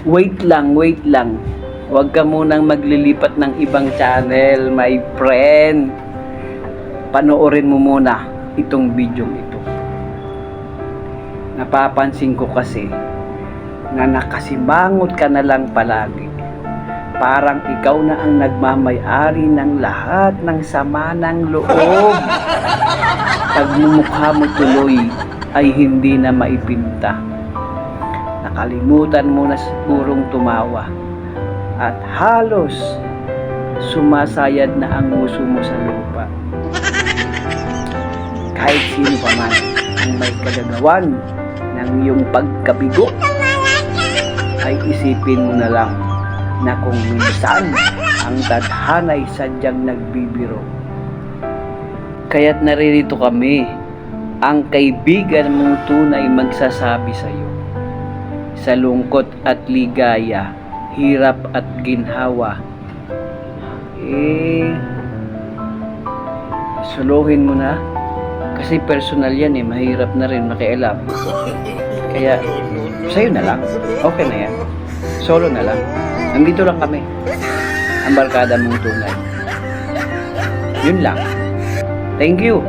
Wait lang, wait lang. Huwag ka munang maglilipat ng ibang channel, my friend. Panoorin mo muna itong video ito. Napapansin ko kasi na nakasimangot ka na lang palagi. Parang ikaw na ang nagmamay-ari ng lahat ng sama ng loob. Pagmumukha mo tuloy ay hindi na maipinta. Nakalimutan mo na sigurong tumawa at halos sumasayad na ang nguso mo sa lupa. Kahit sino pa man ang may kagagawan ng iyong pagkabigo, ay isipin mo na lang na kung minsan ang tadhana'y sadyang nagbibiro. Kaya't naririto kami, ang kaibigan mong tunay magsasabi sa iyo. Sa lungkot at ligaya, hirap at ginhawa, suluhin mo na. Kasi personal yan mahirap na rin makialam. Kaya, sa'yo na lang. Okay na yan. Solo na lang. Nandito lang kami. Ang barkada mong tunay. Yun lang. Thank you.